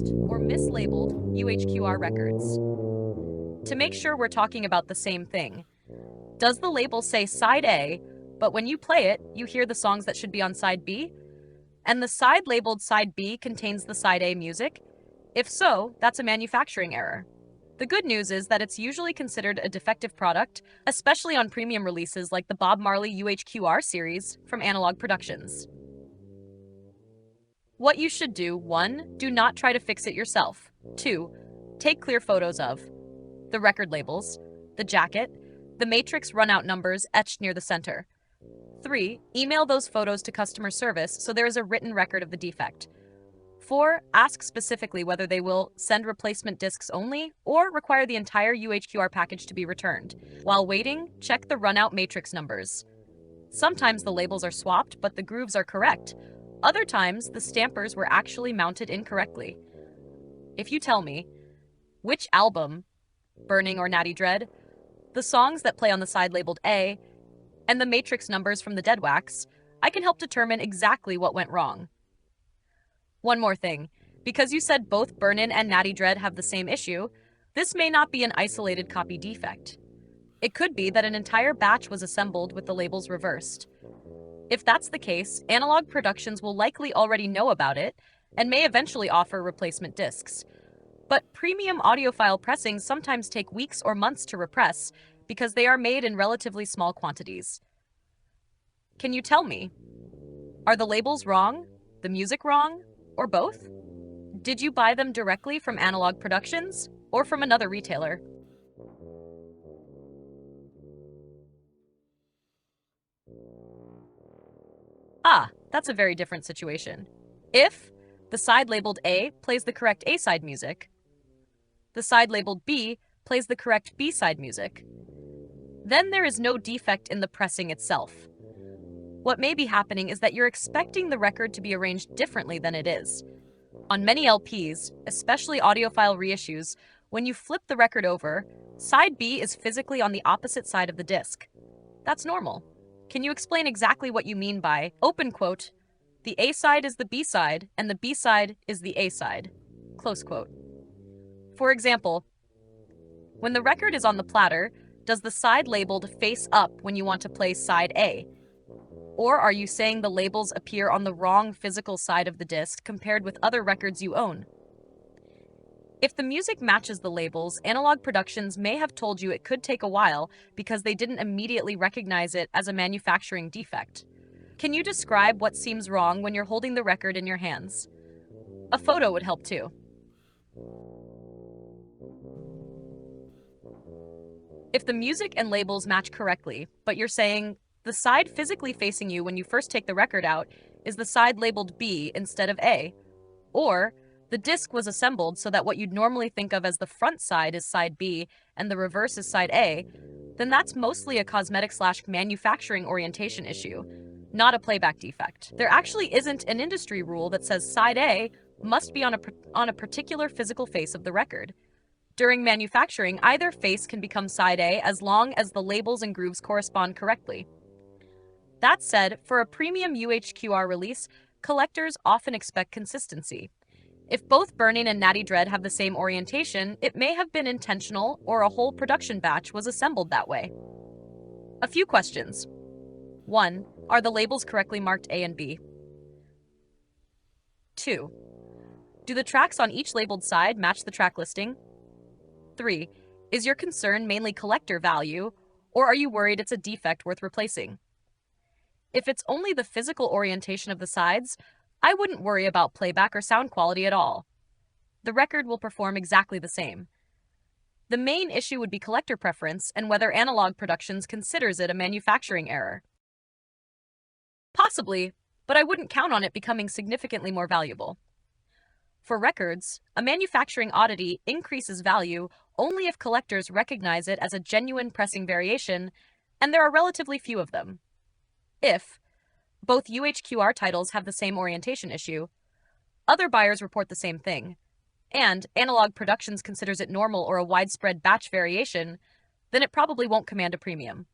lost or mislabeled UHQR records. To make sure we're talking about the same thing, does the label say side A, but when you play it, you hear the songs that should be on side B? And the side labeled side B contains the side A music? If so, that's a manufacturing error. The good news is that it's usually considered a defective product, especially on premium releases like the Bob Marley UHQR series from Analog Productions. What you should do: 1. Do not try to fix it yourself. 2. Take clear photos of the record labels, the jacket, the matrix runout numbers etched near the center. 3. Email those photos to customer service so there is a written record of the defect. 4. Ask specifically whether they will send replacement discs only or require the entire UHQR package to be returned. While waiting, check the runout matrix numbers. Sometimes the labels are swapped, but the grooves are correct. Other times, the stampers were actually mounted incorrectly. If you tell me which album, Burning or Natty Dread, the songs that play on the side labeled A, and the matrix numbers from the Dead Wax, I can help determine exactly what went wrong. One more thing. Because you said both Burnin' and Natty Dread have the same issue, this may not be an isolated copy defect. It could be that an entire batch was assembled with the labels reversed. If that's the case, Analog Productions will likely already know about it and may eventually offer replacement discs. But premium audiophile pressings sometimes take weeks or months to repress because they are made in relatively small quantities. Can you tell me, are the labels wrong, the music wrong, or both? Did you buy them directly from Analog Productions or from another retailer? That's a very different situation. If the side labeled A plays the correct A-side music, the side labeled B plays the correct B-side music, then there is no defect in the pressing itself. What may be happening is that you're expecting the record to be arranged differently than it is. On many LPs, especially audiophile reissues, when you flip the record over, side B is physically on the opposite side of the disc. That's normal. Can you explain exactly what you mean by, open quote, the A-side is the B-side and the B-side is the A-side, close quote. For example, when the record is on the platter, does the side labeled face up when you want to play side A? Or are you saying the labels appear on the wrong physical side of the disc compared with other records you own? If the music matches the labels, Analog Productions may have told you it could take a while because they didn't immediately recognize it as a manufacturing defect. Can you describe what seems wrong when you're holding the record in your hands? A photo would help too. If the music and labels match correctly, but you're saying the side physically facing you when you first take the record out is the side labeled B instead of A, or the disc was assembled so that what you'd normally think of as the front side is side B and the reverse is side A, then that's mostly a cosmetic/manufacturing orientation issue, not a playback defect. There actually isn't an industry rule that says side A must be on a particular physical face of the record. During manufacturing, either face can become side A as long as the labels and grooves correspond correctly. That said, for a premium UHQR release, collectors often expect consistency. If both Burning and Natty Dread have the same orientation, it may have been intentional or a whole production batch was assembled that way. A few questions. 1. Are the labels correctly marked A and B? 2. Do the tracks on each labeled side match the track listing? 3. Is your concern mainly collector value, or are you worried it's a defect worth replacing? If it's only the physical orientation of the sides, I wouldn't worry about playback or sound quality at all. The record will perform exactly the same. The main issue would be collector preference and whether Analog Productions considers it a manufacturing error. Possibly, but I wouldn't count on it becoming significantly more valuable. For records, a manufacturing oddity increases value only if collectors recognize it as a genuine pressing variation, and there are relatively few of them. If both UHQR titles have the same orientation issue, other buyers report the same thing, and Analog Productions considers it normal or a widespread batch variation, then it probably won't command a premium.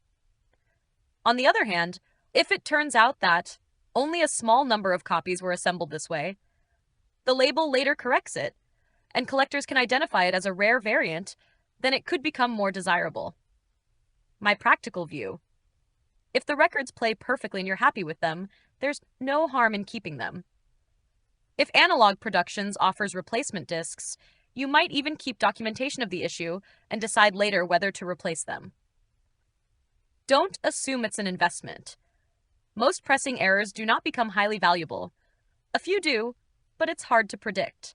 On the other hand, if it turns out that only a small number of copies were assembled this way, the label later corrects it, and collectors can identify it as a rare variant, then it could become more desirable. My practical view: if the records play perfectly and you're happy with them, there's no harm in keeping them. If Analog Productions offers replacement discs, you might even keep documentation of the issue and decide later whether to replace them. Don't assume it's an investment. Most pressing errors do not become highly valuable. A few do, but it's hard to predict.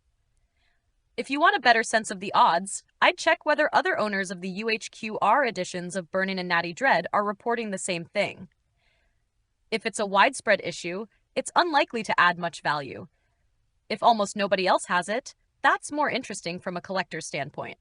If you want a better sense of the odds, I'd check whether other owners of the UHQR editions of Burnin' and Natty Dread are reporting the same thing. If it's a widespread issue, it's unlikely to add much value. If almost nobody else has it, that's more interesting from a collector's standpoint.